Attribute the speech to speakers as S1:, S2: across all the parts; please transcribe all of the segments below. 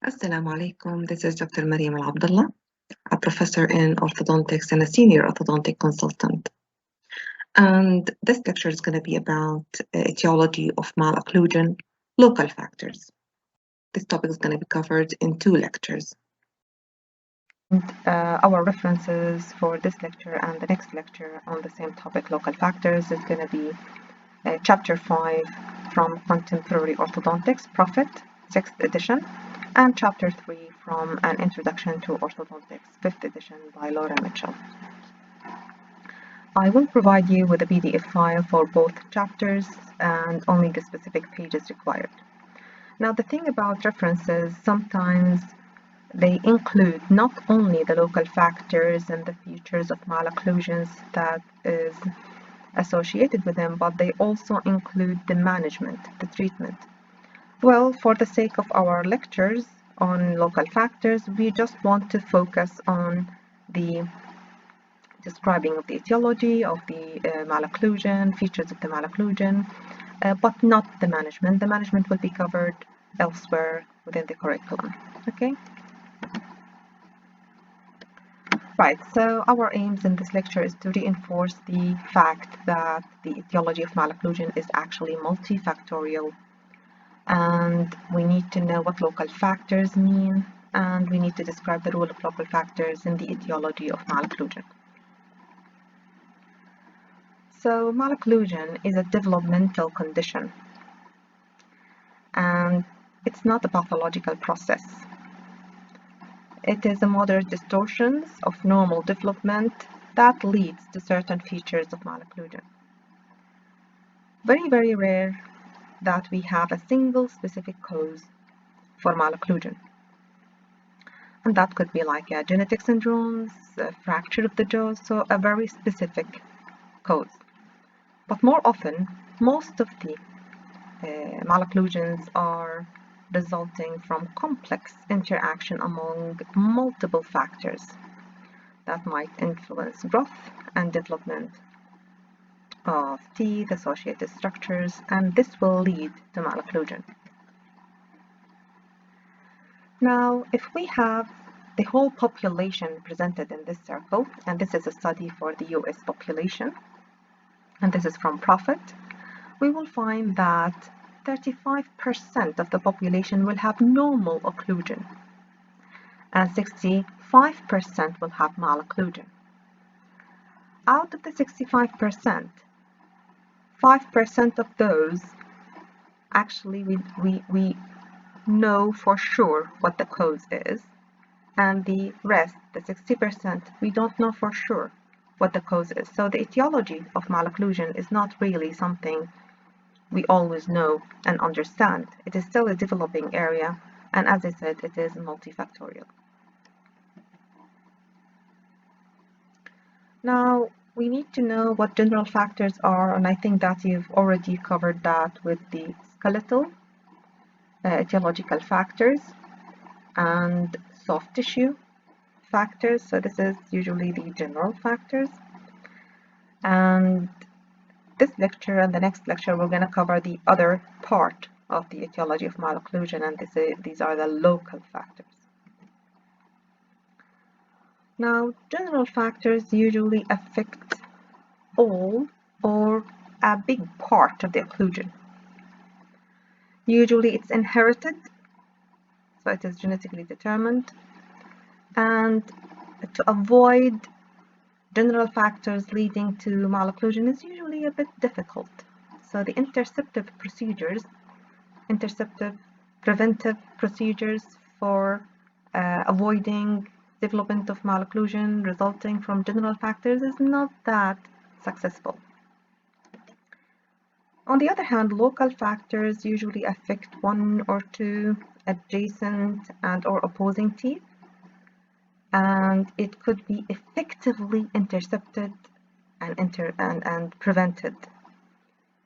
S1: Assalamu alaikum. This is Dr. Mariam Al-Abdallah, a professor in orthodontics and a senior orthodontic consultant. And this lecture is going to be about etiology of malocclusion, local factors. This topic is going to be covered in 2 lectures. Our references for this lecture and the next lecture on the same topic, local factors, is going to be Chapter 5 from Contemporary Orthodontics, Prophet, 6th edition, and Chapter 3 from An Introduction to Orthodontics, 5th edition by Laura Mitchell. I will provide you with a PDF file for both chapters and only the specific pages required. Now, the thing about references, sometimes they include not only the local factors and the features of malocclusions that is associated with them, but they also include the management, the treatment. Well, for the sake of our lectures on local factors, we just want to focus on the describing of the etiology of the malocclusion, features of the malocclusion, but not the management. The management will be covered elsewhere within the curriculum. Okay? Right, so our aims in this lecture is to reinforce the fact that the etiology of malocclusion is actually multifactorial, and we need to know what local factors mean, and we need to describe the role of local factors in the etiology of malocclusion. So malocclusion is a developmental condition, and it's not a pathological process. It is a moderate distortions of normal development that leads to certain features of malocclusion. Very, very rare that we have a single specific cause for malocclusion. And that could be like a genetic syndromes, a fracture of the jaw, so a very specific cause. But more often, most of the malocclusions are resulting from complex interaction among multiple factors that might influence growth and development of teeth, associated structures, and this will lead to malocclusion. Now, if we have the whole population presented in this circle, and this is a study for the US population, and this is from Prophet, we will find that 35% of the population will have normal occlusion, and 65% will have malocclusion. Out of the 65%, 5% of those, actually we know for sure what the cause is, and the rest, the 60%, we don't know for sure what the cause is. So the etiology of malocclusion is not really something we always know and understand. It is still a developing area, and as I said, it is multifactorial. Now, we need to know what general factors are, and I think that you've already covered that with the skeletal etiological factors and soft tissue factors. So this is usually the general factors. And this lecture and the next lecture, we're going to cover the other part of the etiology of malocclusion, and these are the local factors. Now, general factors usually affect all or a big part of the occlusion. Usually it's inherited, so it is genetically determined, and to avoid general factors leading to malocclusion is usually a bit difficult. So the interceptive preventive procedures for avoiding development of malocclusion resulting from general factors is not that successful. On the other hand, local factors usually affect 1 or 2 adjacent and or opposing teeth, and it could be effectively intercepted and prevented.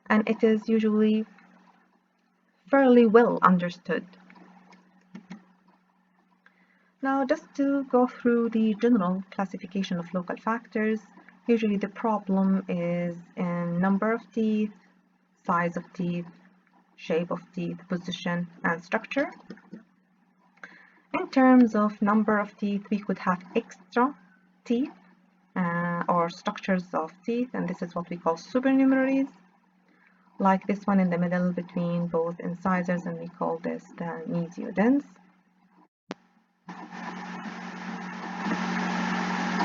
S1: And it is usually fairly well understood. Now, just to go through the general classification of local factors, usually the problem is in number of teeth, size of teeth, shape of teeth, position, and structure. In terms of number of teeth, we could have extra teeth or structures of teeth, and this is what we call supernumeraries, like this one in the middle between both incisors, and we call this the mesiodens.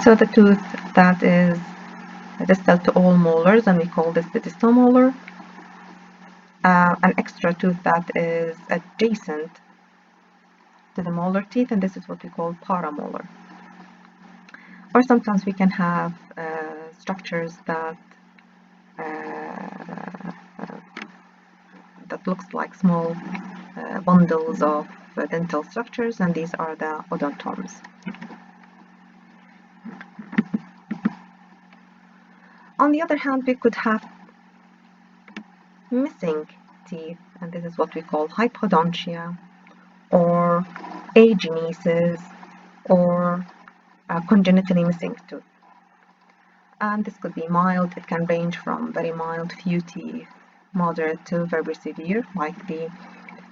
S1: So the tooth that is distal to all molars, and we call this the distal molar. An extra tooth that is adjacent to the molar teeth, and this is what we call paramolar. Or sometimes we can have structures that that looks like small bundles of dental structures, and these are the odontomes. On the other hand, we could have missing teeth, and this is what we call hypodontia, or agenesis, or congenitally missing tooth. And this could be mild. It can range from very mild, few teeth, moderate to very severe, like the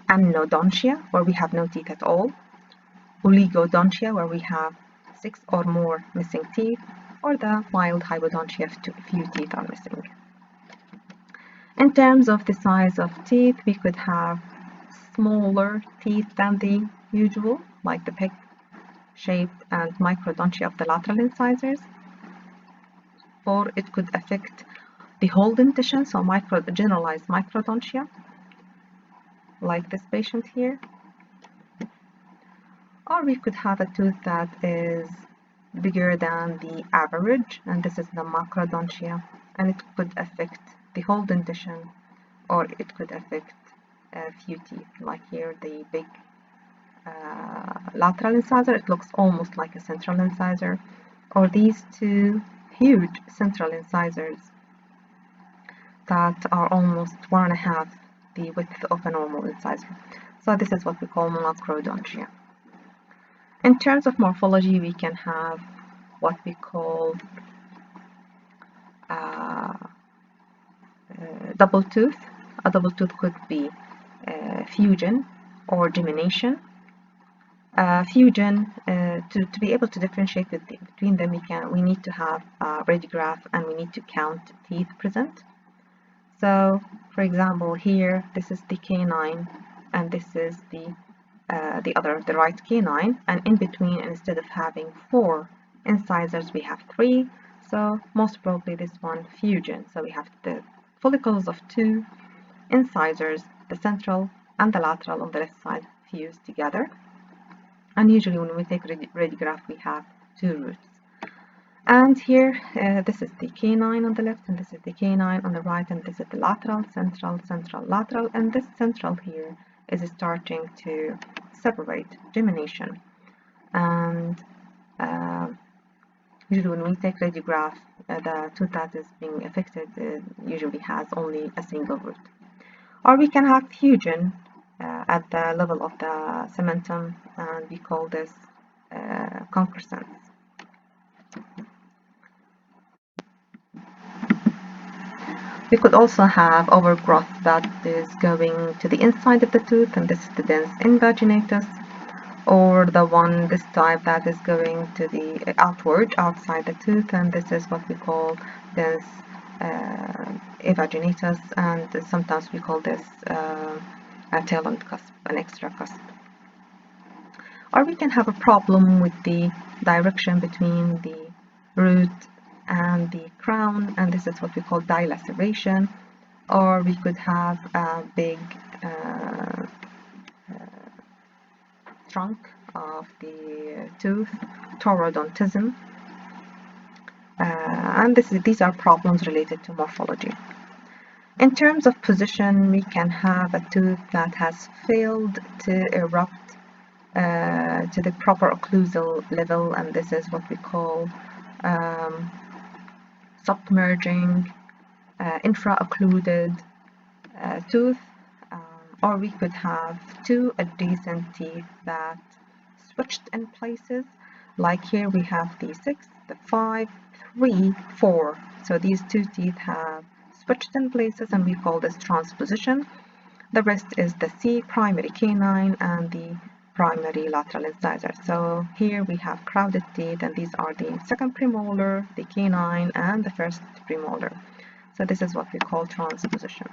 S1: anodontia, where we have no teeth at all, oligodontia, where we have 6 or more missing teeth, or the mild hypodontia, few teeth are missing. In terms of the size of teeth, we could have smaller teeth than the usual, like the peg-shaped and microdontia of the lateral incisors, or it could affect the whole dentition, so generalized microdontia, like this patient here. Or we could have a tooth that is bigger than the average, and this is the macrodontia, and it could affect the whole dentition, or it could affect a few teeth, like here the big lateral incisor. It looks almost like a central incisor, or these two huge central incisors that are almost 1.5 the width of a normal incisor. So this is what we call macrodontia. In terms of morphology, we can have what we call double tooth. A double tooth could be fusion or gemination. Fusion, to be able to differentiate between them, we need to have a radiograph, and we need to count teeth present. So, for example, here this is the canine, and this is the right canine, and in between, instead of having 4 incisors, we have 3. So most probably this one fusion. So we have the follicles of 2 incisors, the central and the lateral on the left side, fused together. And usually when we take radiograph, we have 2 roots. And here, this is the canine on the left, and this is the canine on the right, and this is the lateral, central, central, lateral, and this central here is starting to separate, gemination. And usually when we take radiograph, the tooth that is being affected usually has only a single root. Or we can have fusion at the level of the cementum, and we call this concrescence. We could also have overgrowth that is going to the inside of the tooth, and this is the dens invaginatus, or the one, this type, that is going to the outward, outside the tooth, and this is what we call dens invaginatus, and sometimes we call this a talent cusp, an extra cusp. Or we can have a problem with the direction between the root and the crown, and this is what we call dilaceration. Or we could have a big trunk of the tooth, taurodontism, and these are problems related to morphology. In terms of position, we can have a tooth that has failed to erupt to the proper occlusal level, and this is what we call submerging, infra-occluded tooth. Or we could have 2 adjacent teeth that switched in places, like here we have the 6, the 5, 3, 4. So these 2 teeth have switched in places, and we call this transposition. The rest is the C, primary canine, and the primary lateral incisor. So here we have crowded teeth, and these are the second premolar, the canine, and the first premolar. So this is what we call transposition.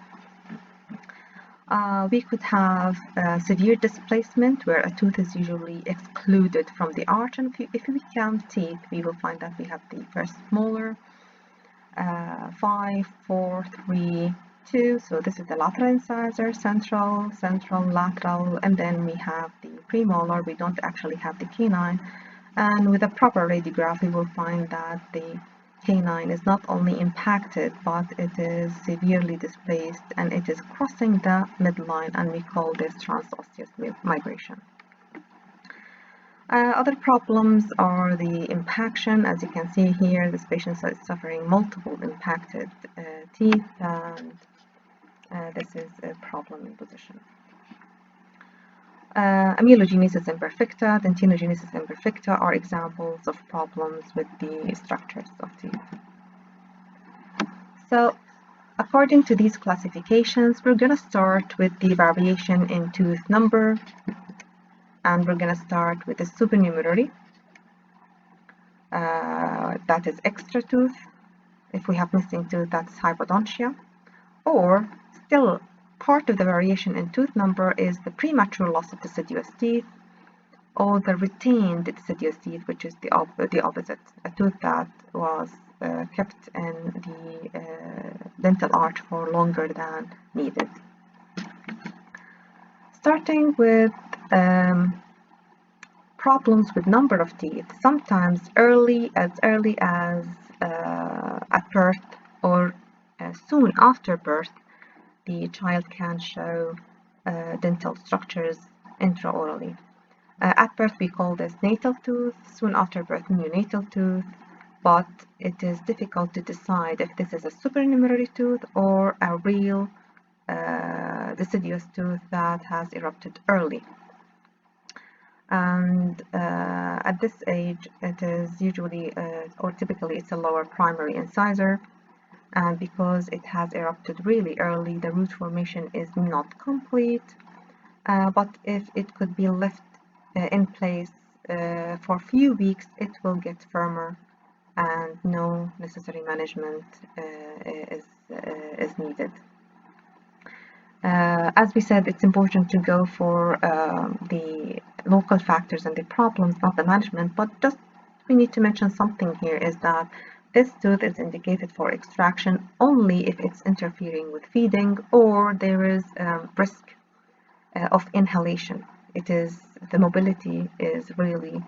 S1: We could have severe displacement, where a tooth is usually excluded from the arch, and if we count teeth, we will find that we have the first molar, 5, 4, 3, 2. So this is the lateral incisor, central, lateral, and then we have the premolar. We don't actually have the canine, and with a proper radiograph, we will find that the canine is not only impacted, but it is severely displaced, and it is crossing the midline, and we call this transosseous migration. Other problems are the impaction. As you can see here, this patient is suffering multiple impacted teeth, and this is a problem in position. Amelogenesis imperfecta, dentinogenesis imperfecta are examples of problems with the structures of teeth. So, according to these classifications, we're going to start with the variation in tooth number, and we're going to start with the supernumerary, that is extra tooth. If we have missing tooth, that's hypodontia, or still part of the variation in tooth number is the premature loss of deciduous teeth, or the retained deciduous teeth, which is the opposite, a tooth that was kept in the dental arch for longer than needed. Starting with problems with number of teeth, sometimes as early as at birth or soon after birth, the child can show dental structures intraorally. At birth, we call this natal tooth, soon after birth, neonatal tooth, but it is difficult to decide if this is a supernumerary tooth or a real deciduous tooth that has erupted early. And at this age, it is usually, or typically, it's a lower primary incisor, and because it has erupted really early, the root formation is not complete, but if it could be left in place for a few weeks, it will get firmer, and no necessary management is needed. As we said, it's important to go for the local factors and the problems, not the management, but just we need to mention something here is that this tooth is indicated for extraction only if it's interfering with feeding or there is risk of inhalation. The mobility is really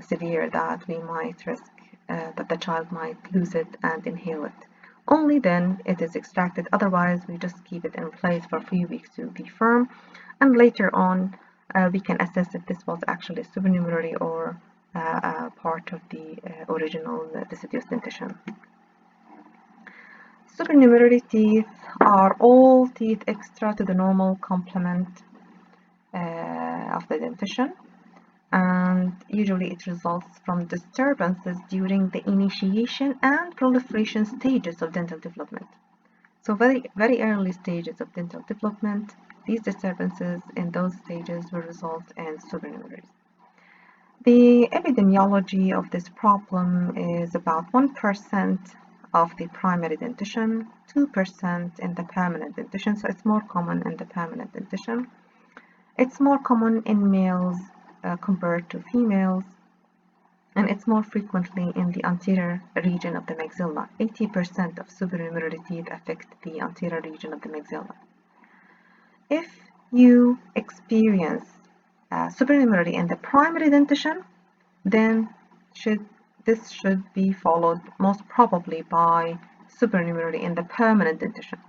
S1: severe that we might risk that the child might lose it and inhale it. Only then it is extracted, otherwise we just keep it in place for a few weeks to be firm, and later on we can assess if this was actually supernumerary or part of the original deciduous dentition. Supernumerary teeth are all teeth extra to the normal complement of the dentition, and usually it results from disturbances during the initiation and proliferation stages of dental development. So very early stages of dental development, these disturbances in those stages will result in supernumeraries. The epidemiology of this problem is about 1% of the primary dentition, 2% in the permanent dentition, so it's more common in the permanent dentition. It's more common in males compared to females, and it's more frequently in the anterior region of the maxilla. 80% of supernumerary teeth affect the anterior region of the maxilla. If you experience supernumerary in the primary dentition, then this should be followed most probably by supernumerary in the permanent dentition,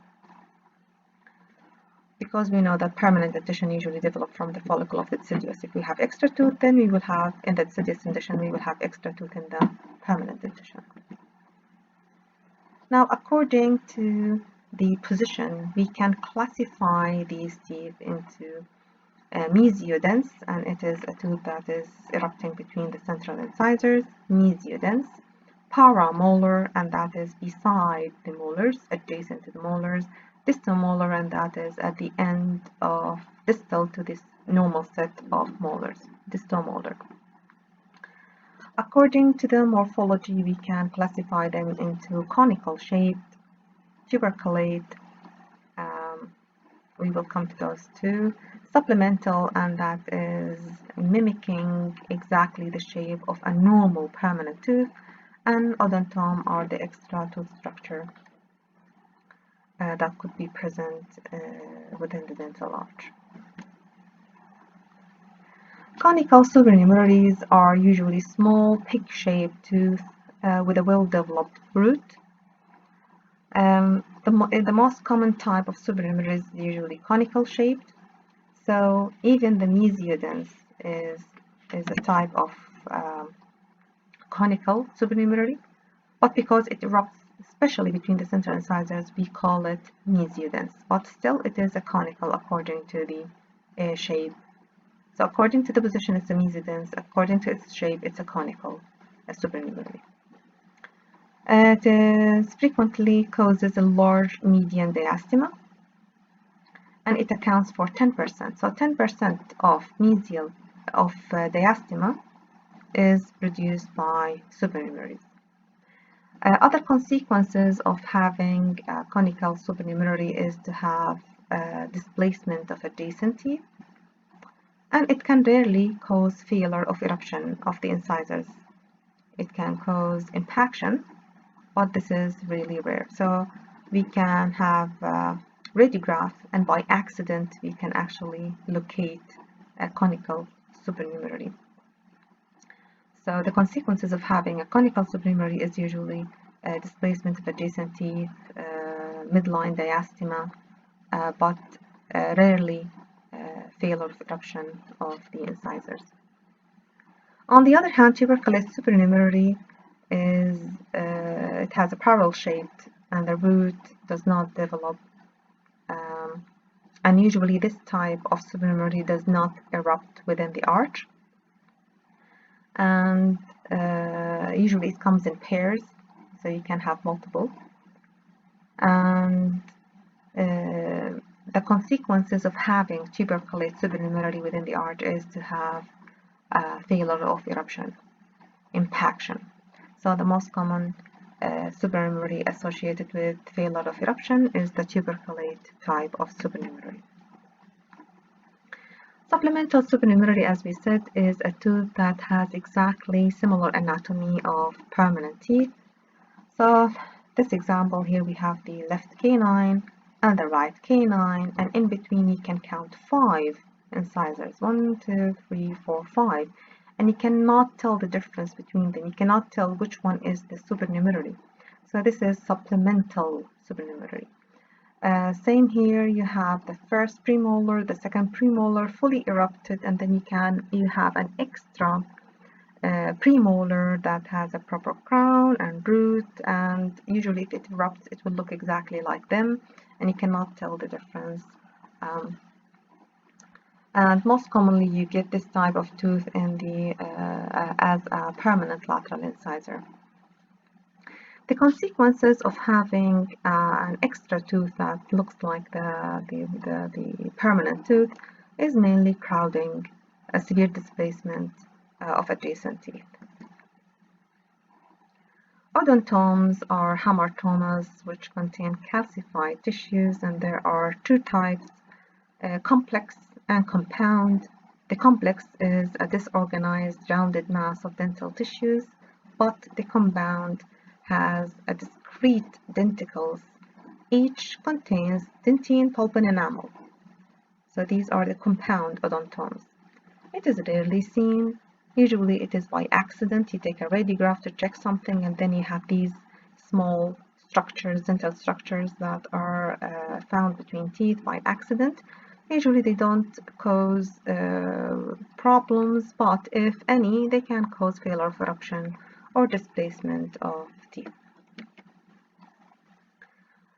S1: because we know that permanent dentition usually develops from the follicle of the deciduous. If we have extra tooth, then we will have in the deciduous dentition, we will have extra tooth in the permanent dentition. Now, according to the position, we can classify these teeth into mesiodense, and it is a tooth that is erupting between the central incisors, mesiodense, paramolar, and that is beside the molars, adjacent to the molars, distal molar, and that is at the end of distal to this normal set of molars, distal molar. According to the morphology, we can classify them into conical shaped, tuberculate, we will come to those two, supplemental, and that is mimicking exactly the shape of a normal permanent tooth, and odontome are the extra tooth structure that could be present within the dental arch. Conical supernumeraries are usually small, pig-shaped tooth with a well-developed root. The most common type of supernumerary is usually conical shaped. So even the mesiodens is a type of conical supernumerary, but because it erupts especially between the central incisors, we call it mesiodens. But still, it is a conical according to the shape. So according to the position, it's a mesiodens. According to its shape, it's a conical supernumerary. It frequently causes a large median diastema, and it accounts for 10%. So 10% of mesial diastema is produced by supernumeraries. Other consequences of having a conical supernumerary is to have displacement of adjacent teeth, and it can rarely cause failure of eruption of the incisors. It can cause impaction, but this is really rare. So we can have radiograph, and by accident we can actually locate a conical supernumerary. So the consequences of having a conical supernumerary is usually displacement of adjacent teeth, midline diastema, but rarely failure of eruption of the incisors. On the other hand, tuberculate supernumerary is it has a parallel shape and the root does not develop, and usually this type of supernumerary does not erupt within the arch, and usually it comes in pairs, so you can have multiple, and the consequences of having tuberculate supernumerary within the arch is to have failure of eruption, impaction. So the most common supernumerary associated with failure of eruption is the tuberculate type of supernumerary. Supplemental supernumerary, as we said, is a tooth that has exactly similar anatomy of permanent teeth. So this example here, we have the left canine and the right canine, and in between you can count 5 incisors, 1, 2, 3, 4, 5, and you cannot tell the difference between them. You cannot tell which one is the supernumerary. So this is supplemental supernumerary. Same here, you have the first premolar, the second premolar fully erupted, and then you have an extra premolar that has a proper crown and root, and usually if it erupts it will look exactly like them, and you cannot tell the difference. And most commonly you get this type of tooth in the as a permanent lateral incisor. The consequences of having an extra tooth that looks like the permanent tooth is mainly crowding, a severe displacement of adjacent teeth. Odontomes are hamartomas which contain calcified tissues, and there are 2 types, complex and compound. The complex is a disorganized rounded mass of dental tissues, but the compound has a discrete denticles. Each contains dentine, pulp, and enamel. So these are the compound odontomes. It is rarely seen. Usually it is by accident. You take a radiograph to check something, and then you have these small structures, dental structures that are found between teeth by accident. Usually they don't cause problems, but if any, they can cause failure of eruption or displacement of teeth.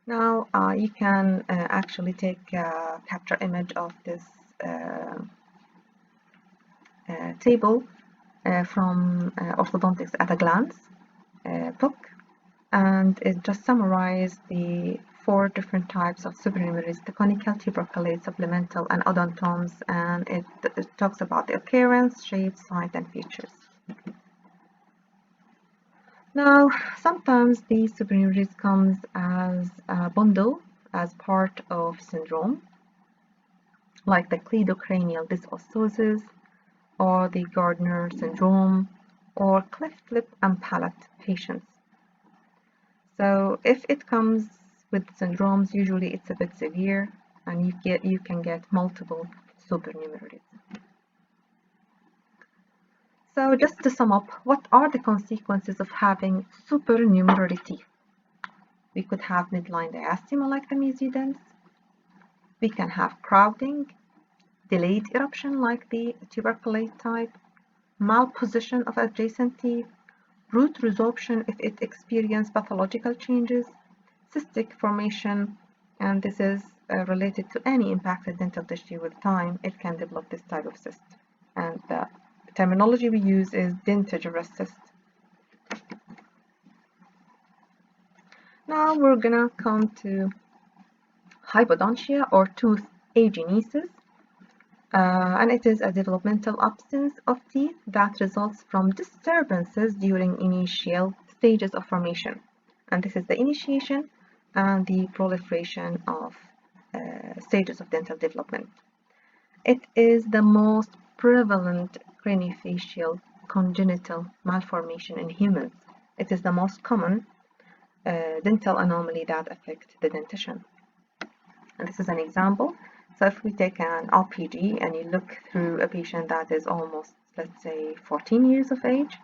S1: Now you can actually take a capture image of this table from Orthodontics at a Glance book, and it just summarizes the four different types of supernumeraries: the conical, tuberculate, supplemental, and odontomes, and it talks about the appearance, shape, size, and features. Now, sometimes these supernumeraries comes as a bundle as part of syndrome, like the cleidocranial dysosseosis, or the Gardner syndrome, or cleft lip and palate patients. So if it comes with syndromes, usually it's a bit severe, and you can get multiple supernumeraries. So just to sum up, what are the consequences of having supernumerary teeth? We could have midline diastema like the mesodents. We can have crowding, delayed eruption like the tuberculate type, malposition of adjacent teeth, root resorption if it experiences pathological changes, cystic formation, and this is related to any impacted dental tissue. With time, it can develop this type of cyst. And the terminology we use is dentigerous cyst. Now we're gonna come to hypodontia or tooth agenesis. And it is a developmental absence of teeth that results from disturbances during initial stages of formation. And this is the initiation and the proliferation of stages of dental development. It is the most prevalent craniofacial congenital malformation in humans. It is the most common dental anomaly that affects the dentition. And this is an example. So if we take an RPG and you look through a patient that is almost, let's say, 14 years of age,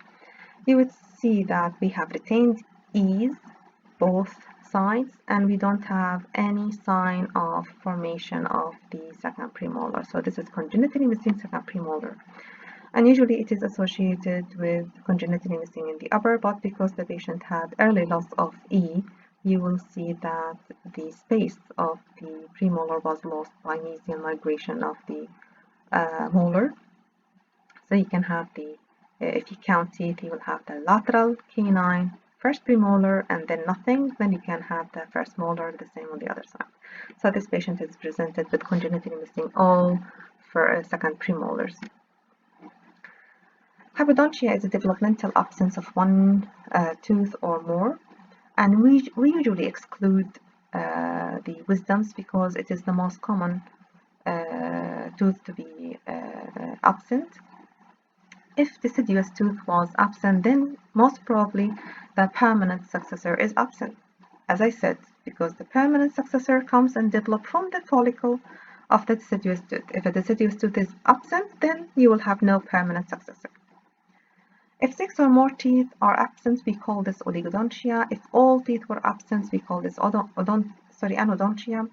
S1: you would see that we have retained ease, both sides, and we don't have any sign of formation of the second premolar. So this is congenitally missing second premolar. And usually it is associated with congenitally missing in the upper, but because the patient had early loss of E, you will see that the space of the premolar was lost by mesial migration of the molar. So you can have the, if you count teeth, you will have the lateral canine, first premolar, and then nothing. Then you can have the first molar, the same on the other side. So this patient is presented with congenitally missing all for second premolars. Hypodontia is a developmental absence of one tooth or more. And we usually exclude the wisdoms because it is the most common tooth to be absent. If deciduous tooth was absent, then most probably the permanent successor is absent. As I said, because the permanent successor comes and develops from the follicle of the deciduous tooth. If a deciduous tooth is absent, then you will have no permanent successor. If 6 or more teeth are absent, we call this oligodontia. If all teeth were absent, we call this anodontia.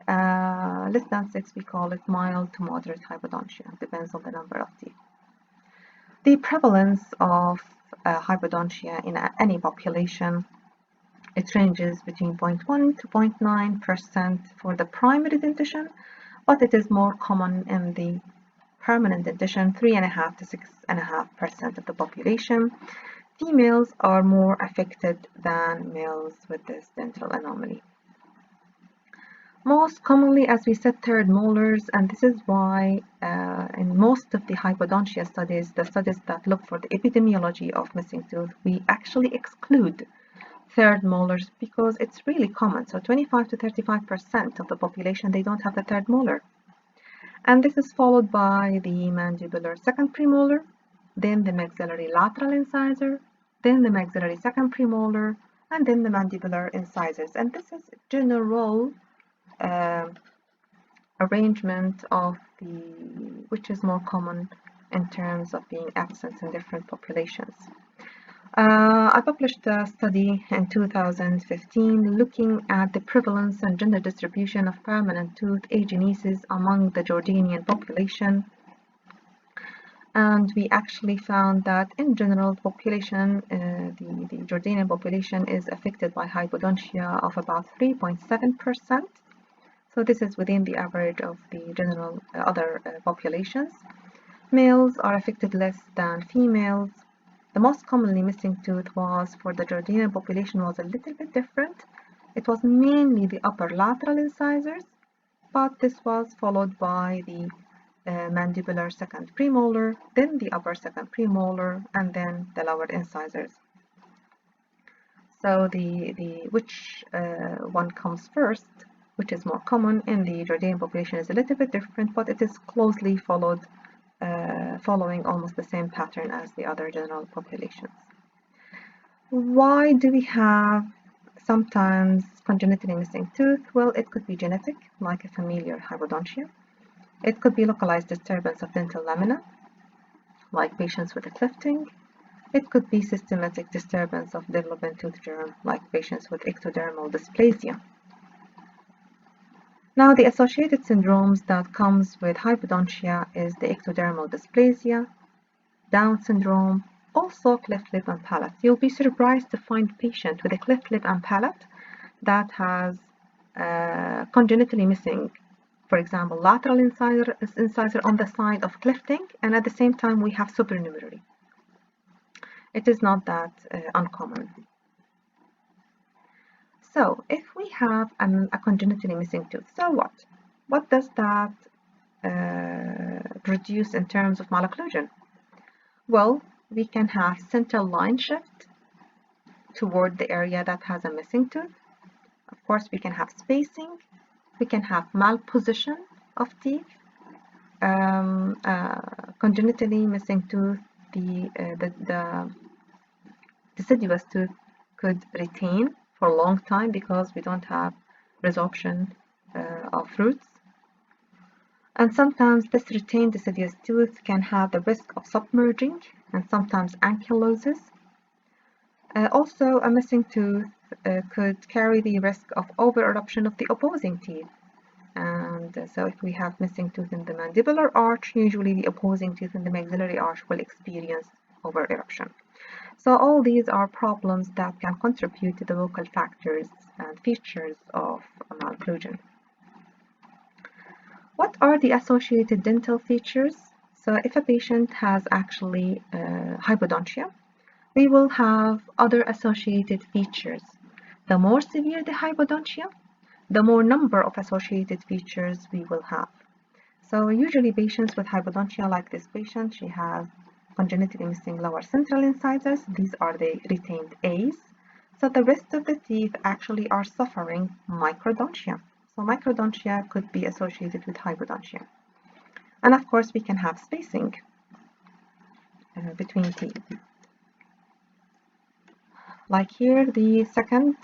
S1: Less than 6, we call it mild to moderate hypodontia. Depends on the number of teeth. The prevalence of hypodontia in any population, it ranges between 0.1 to 0.9% for the primary dentition, but it is more common in the permanent dentition, 3.5 to 6.5% of the population. Females are more affected than males with this dental anomaly. Most commonly, as we said, third molars, and this is why in most of the hypodontia studies, the studies that look for the epidemiology of missing tooth, we actually exclude third molars because it's really common. So 25 to 35% of the population, they don't have the third molar. And this is followed by the mandibular second premolar, then the maxillary lateral incisor, then the maxillary second premolar, and then the mandibular incisors. And this is general arrangement of the, which is more common in terms of being absent in different populations. I published a study in 2015 looking at the prevalence and gender distribution of permanent tooth agenesis among the Jordanian population. And we actually found that in general population, the Jordanian population is affected by hypodontia of about 3.7%. So this is within the average of the general other populations. Males are affected less than females. The most commonly missing tooth was for the Jordanian population was a little bit different. It was mainly the upper lateral incisors, but this was followed by the mandibular second premolar, then the upper second premolar, and then the lower incisors. So which one comes first, which is more common in the Jordanian population, is a little bit different, but it is closely following almost the same pattern as the other general populations. Why do we have sometimes congenitally missing tooth? Well, it could be genetic, like a familial hypodontia. It could be localized disturbance of dental lamina, like patients with a clifting. It could be systematic disturbance of development tooth germ, like patients with ectodermal dysplasia. Now, the associated syndromes that comes with hypodontia is the ectodermal dysplasia, Down syndrome, also cleft lip and palate. You'll be surprised to find patient with a cleft lip and palate that has congenitally missing, for example, lateral incisor on the side of clifting, and at the same time we have supernumerary. It is not that uncommon. So if we have a congenitally missing tooth, so what? What does that produce in terms of malocclusion? Well, we can have central line shift toward the area that has a missing tooth. Of course, we can have spacing. We can have malposition of teeth. Congenitally missing tooth, the deciduous tooth could retain for a long time because we don't have resorption of roots. And sometimes this retained deciduous tooth can have the risk of submerging and sometimes ankylosis. Also, a missing tooth could carry the risk of over-eruption of the opposing teeth. And so if we have missing tooth in the mandibular arch, usually the opposing tooth in the maxillary arch will experience over-eruption. So all these are problems that can contribute to the local factors and features of malocclusion. What are the associated dental features? So if a patient has actually hypodontia, we will have other associated features. The more severe the hypodontia, the more number of associated features we will have. So usually patients with hypodontia, like this patient, she has congenitally missing lower central incisors. These are the retained A's. So the rest of the teeth actually are suffering microdontia. So microdontia could be associated with hypodontia. And of course, we can have spacing between teeth. Like here, the second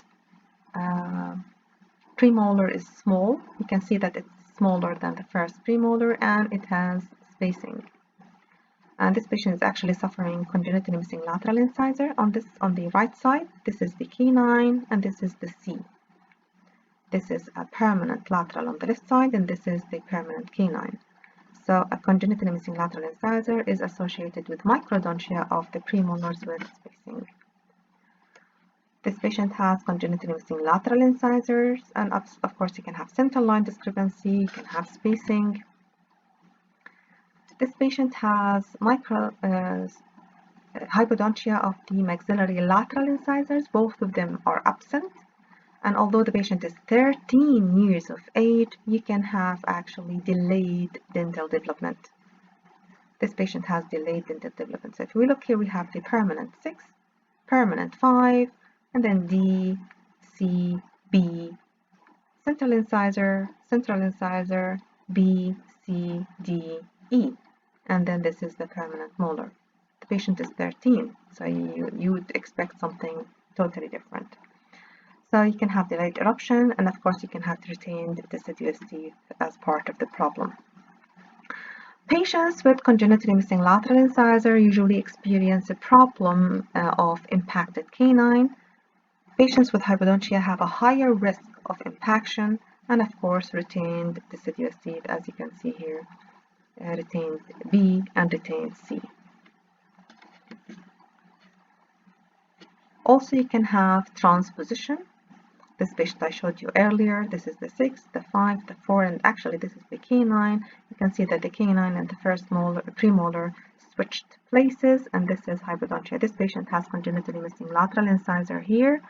S1: premolar is small. You can see that it's smaller than the first premolar and it has spacing. And this patient is actually suffering congenitally missing lateral incisor on the right side. This is the canine and this is the C. This is a permanent lateral on the left side and this is the permanent canine. So a congenitally missing lateral incisor is associated with microdontia of the premolars with spacing. This patient has congenitally missing lateral incisors, and of course you can have central line discrepancy, you can have spacing. This patient has hypodontia of the maxillary lateral incisors. Both of them are absent. And although the patient is 13 years of age, you can have actually delayed dental development. This patient has delayed dental development. So if we look here, we have the permanent 6, permanent 5, and then D, C, B, central incisor, B, C, D, E. And then this is the permanent molar. The patient is 13, so you would expect something totally different. So you can have delayed eruption, and of course you can have retained deciduous teeth as part of the problem. Patients with congenitally missing lateral incisor usually experience a problem of impacted canine. Patients with hypodontia have a higher risk of impaction, and of course retained deciduous teeth, as you can see here, retained B and retained C. Also, you can have transposition. This patient I showed you earlier, this is the 6, the 5, the 4, and actually this is the canine. You can see that the canine and the first premolar switched places, and this is hypodontia. This patient has congenitally missing lateral incisor here.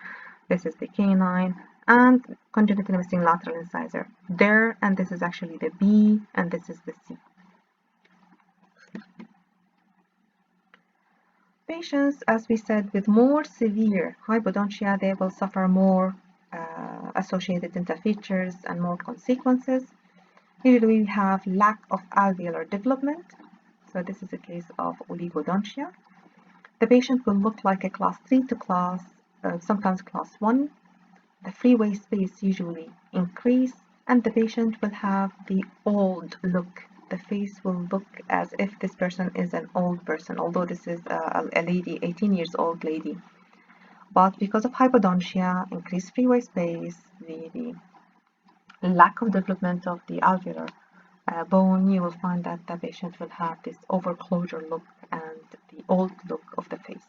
S1: This is the canine, and congenitally missing lateral incisor there, and this is actually the B, and this is the C. Patients, as we said, with more severe hypodontia, they will suffer more associated dental features and more consequences. Usually we have lack of alveolar development. So this is a case of oligodontia. The patient will look like a class 3 to sometimes class 1. The freeway space usually increase, and the patient will have the old look. The face will look as if this person is an old person, although this is a lady, 18 years old lady. But because of hypodontia, increased freeway space, the lack of development of the alveolar bone, you will find that the patient will have this overclosure look and the old look of the face.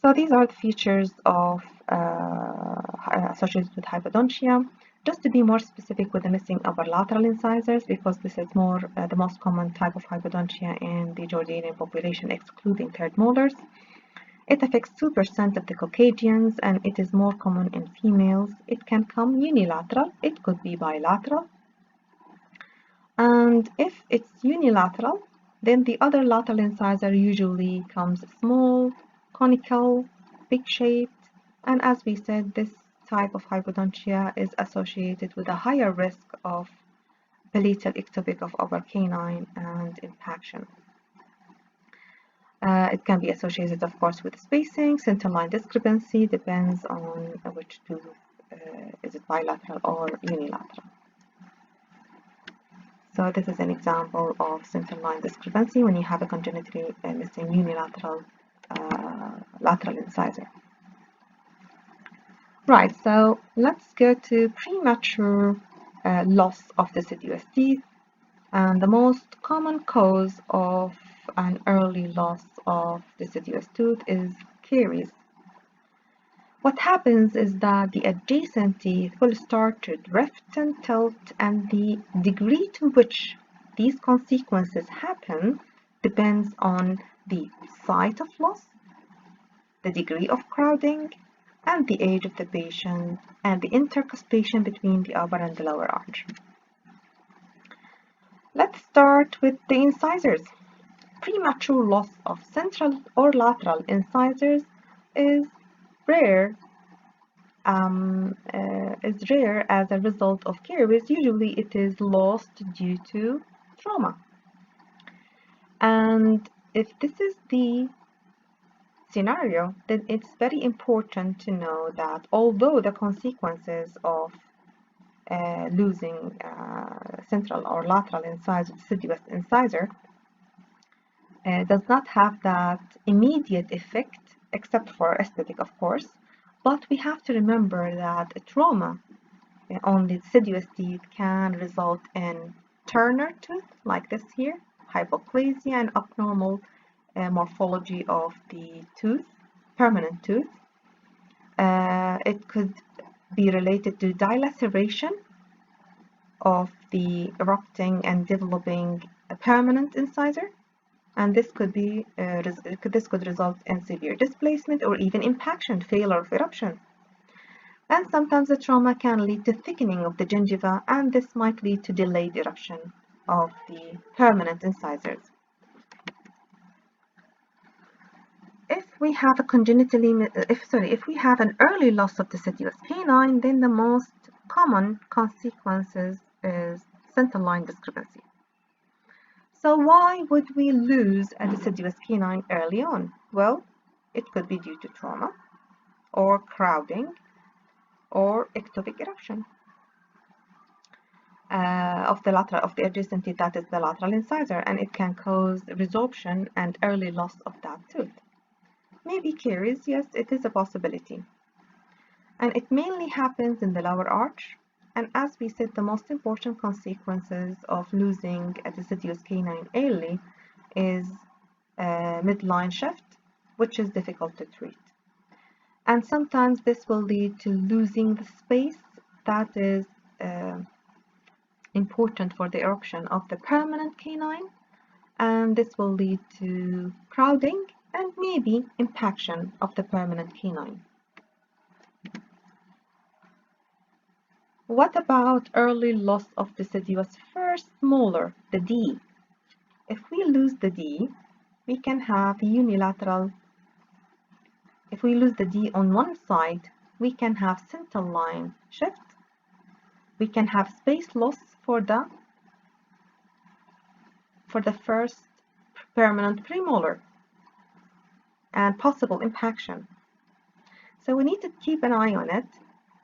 S1: So these are the features of associated with hypodontia. Just to be more specific with the missing upper lateral incisors, because this is more the most common type of hypodontia in the Jordanian population, excluding third molars. It affects 2% of the Caucasians, and it is more common in females. It can come unilateral, it could be bilateral. And if it's unilateral, then the other lateral incisor usually comes small, conical, big-shaped, and as we said, this type of hypodontia is associated with a higher risk of palatal ectopic of upper canine and impaction. It can be associated, of course, with spacing, center line discrepancy, depends on which tooth, is it bilateral or unilateral. So this is an example of center line discrepancy when you have a congenitally missing unilateral lateral incisor. Right, so let's go to premature loss of deciduous teeth, and the most common cause of an early loss of deciduous tooth is caries. What happens is that the adjacent teeth will start to drift and tilt, and the degree to which these consequences happen depends on the site of loss, the degree of crowding, and the age of the patient, and the intercuspation between the upper and the lower arch. Let's start with the incisors. Premature loss of central or lateral incisors is rare as a result of caries. Usually it is lost due to trauma. And if this is the scenario, then it's very important to know that although the consequences of losing central or lateral incisor, deciduous incisor, does not have that immediate effect, except for aesthetic, of course, but we have to remember that a trauma on the deciduous teeth can result in Turner tooth, like this here, hypoplasia, and abnormal morphology of the tooth, permanent tooth. It could be related to dilaceration of the erupting and developing a permanent incisor, and this could result in severe displacement or even impaction, failure of eruption. And sometimes the trauma can lead to thickening of the gingiva, and this might lead to delayed eruption of the permanent incisors. If we have if we have an early loss of deciduous canine, then the most common consequences is center line discrepancy. So why would we lose a deciduous canine early on? Well, it could be due to trauma, or crowding, or ectopic eruption of the adjacent teeth, that is the lateral incisor, and it can cause resorption and early loss of that tooth. Maybe caries, yes, it is a possibility. And it mainly happens in the lower arch. And as we said, the most important consequences of losing a deciduous canine early is midline shift, which is difficult to treat. And sometimes this will lead to losing the space that is important for the eruption of the permanent canine, and this will lead to crowding and maybe impaction of the permanent canine. What about early loss of deciduous first molar, the D? If we lose the D, we can have unilateral. If we lose the D on one side, we can have central line shift. We can have space loss for the first permanent premolar and possible impaction. So we need to keep an eye on it.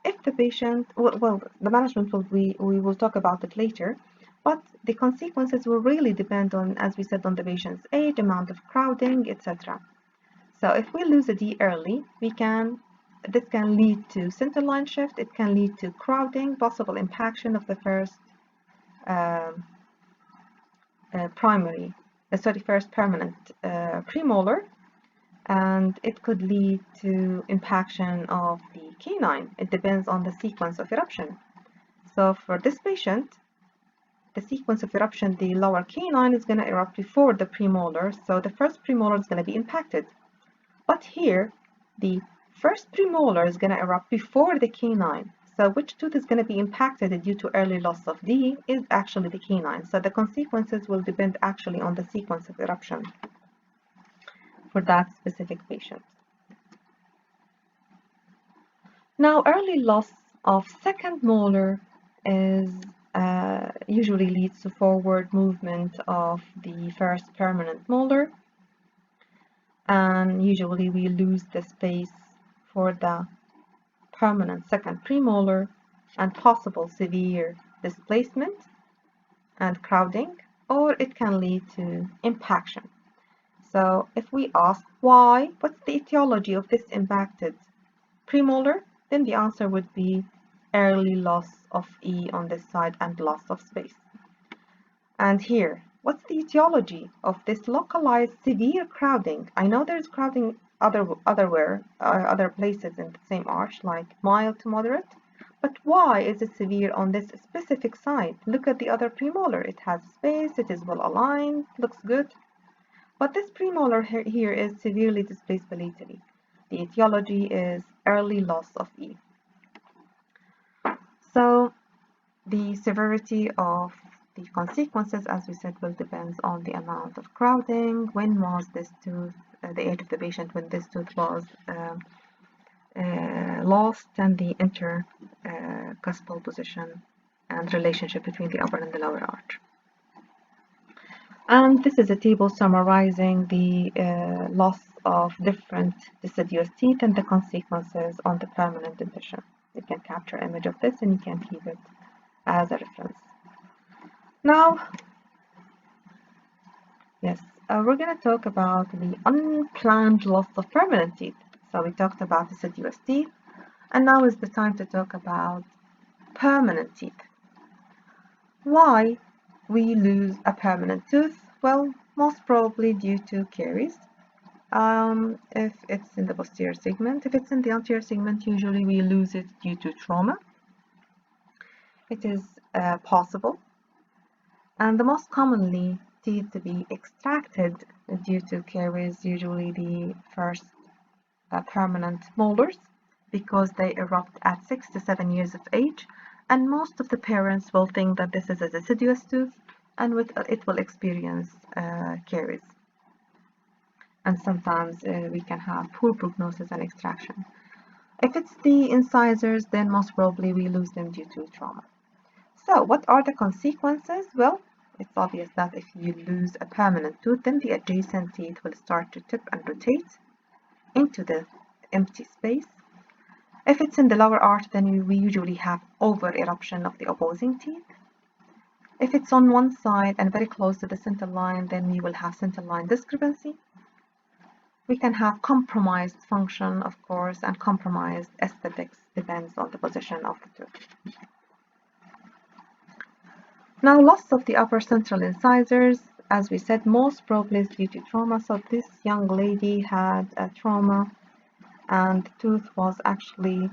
S1: If the patient, well, the management we will talk about it later, but the consequences will really depend on, as we said, on the patient's age, amount of crowding, etc. So if we lose a D early, this can lead to center line shift, it can lead to crowding, possible impaction of the first first permanent premolar, and it could lead to impaction of the canine. It depends on the sequence of eruption. So for this patient, the sequence of eruption, the lower canine is going to erupt before the premolar, so the first premolar is going to be impacted. But here, the first premolar is going to erupt before the canine. So which tooth is going to be impacted due to early loss of D is actually the canine. So the consequences will depend actually on the sequence of eruption for that specific patient. Now, early loss of second molar is usually leads to forward movement of the first permanent molar, and usually we lose the space for the permanent second premolar and possible severe displacement and crowding, or it can lead to impaction. So if we ask why, what's the etiology of this impacted premolar, then the answer would be early loss of E on this side and loss of space. And here, what's the etiology of this localized severe crowding? I know there's crowding other places in the same arch, like mild to moderate, but why is it severe on this specific side? Look at the other premolar. It has space, it is well aligned, looks good. But this premolar here is severely displaced palatally. The etiology is early loss of E. So the severity of the consequences, as we said, will depend on the amount of crowding, when was this tooth, the age of the patient when this tooth was lost, and the intercuspal position and relationship between the upper and the lower arch. And this is a table summarizing the loss of different deciduous teeth and the consequences on the permanent dentition. You can capture an image of this and you can keep it as a reference. Now, yes, we're going to talk about the unplanned loss of permanent teeth. So we talked about deciduous teeth, and now is the time to talk about permanent teeth. Why we lose a permanent tooth? Well, most probably due to caries. If it's in the posterior segment, if it's in the anterior segment, usually we lose it due to trauma. It is possible. And the most commonly teeth to be extracted due to caries, usually the first permanent molars, because they erupt at 6 to 7 years of age, and most of the parents will think that this is a deciduous tooth, and it will experience caries. And sometimes we can have poor prognosis and extraction. If it's the incisors, then most probably we lose them due to trauma. So what are the consequences? Well, it's obvious that if you lose a permanent tooth, then the adjacent teeth will start to tip and rotate into the empty space. If it's in the lower arch, then we usually have over-eruption of the opposing teeth. If it's on one side and very close to the center line, then we will have center line discrepancy. We can have compromised function, of course, and compromised aesthetics, depends on the position of the tooth. Now, loss of the upper central incisors, as we said, most probably is due to trauma. So this young lady had a trauma and the tooth was actually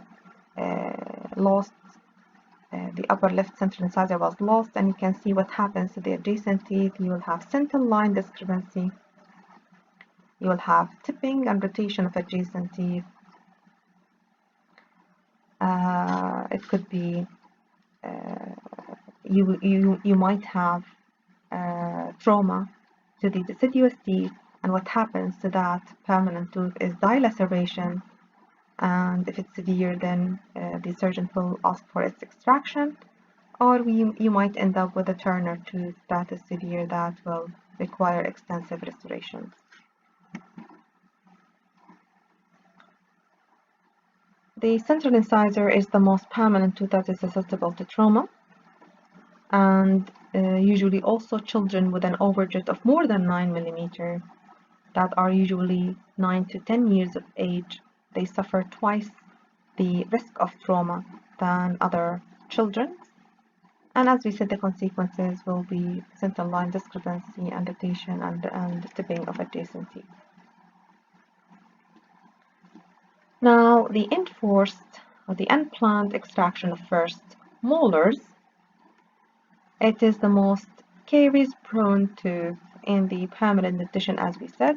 S1: lost. The upper left central incisor was lost, and you can see what happens to the adjacent teeth. You will have center line discrepancy. You will have tipping and rotation of adjacent teeth. It could be you might have trauma to the deciduous teeth, and what happens to that permanent tooth is dilaceration, and if it's severe, then the surgeon will ask for its extraction, or you might end up with a Turner tooth that is severe that will require extensive restorations. The central incisor is the most permanent tooth that is susceptible to trauma, and usually also children with an overjet of more than 9 millimeter that are usually 9 to 10 years of age, they suffer twice the risk of trauma than other children. And as we said, the consequences will be central line discrepancy and rotation and tipping of adjacency. Now, the enforced or the unplanned extraction of first molars, it is the most caries-prone tooth in the permanent dentition, as we said.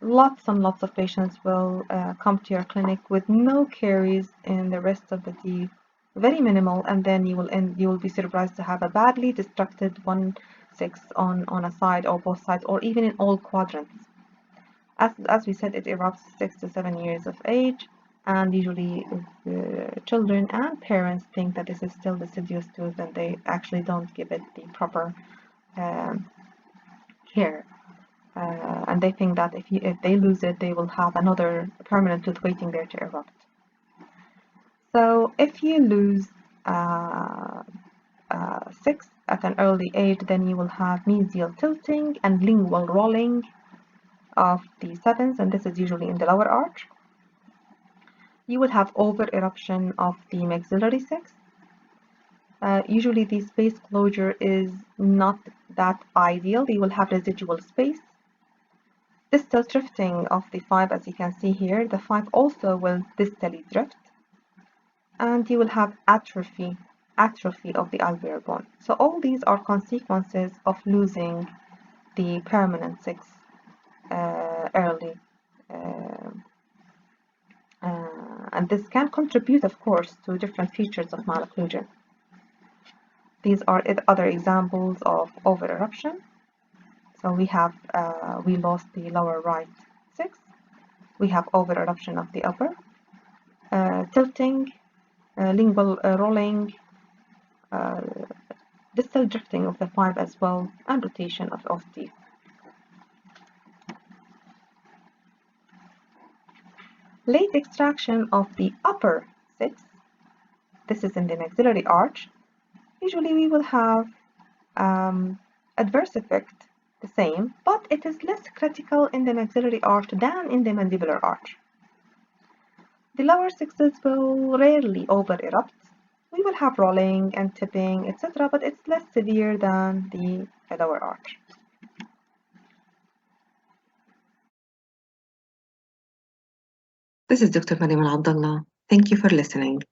S1: Lots and lots of patients will come to your clinic with no caries in the rest of the teeth, very minimal, and then you will be surprised to have a badly destructed 1/6 on a side or both sides, or even in all quadrants. As we said, it erupts 6 to 7 years of age, and usually children and parents think that this is still deciduous tooth, and they actually don't give it the proper care. And they think that if they lose it, they will have another permanent tooth waiting there to erupt. So if you lose 6 at an early age, then you will have mesial tilting and lingual rolling of the 7s, and this is usually in the lower arch. You will have over eruption of the maxillary 6. Usually the space closure is not that ideal. You will have residual space. Distal drifting of the 5, as you can see here, the 5 also will distally drift, and you will have atrophy of the alveolar bone. So all these are consequences of losing the permanent 6 early, and this can contribute, of course, to different features of malocclusion. These are other examples of over eruption. So we have we lost the lower right 6. We have over eruption of the upper, tilting, lingual rolling, distal drifting of the 5 as well, and rotation of teeth. Late extraction of the upper 6, this is in the maxillary arch. Usually we will have adverse effect the same, but it is less critical in the maxillary arch than in the mandibular arch. The lower 6s will rarely over erupt. We will have rolling and tipping, etc., but it's less severe than the lower arch.
S2: This is Dr. Mariam Al-Abdallah. Thank you for listening.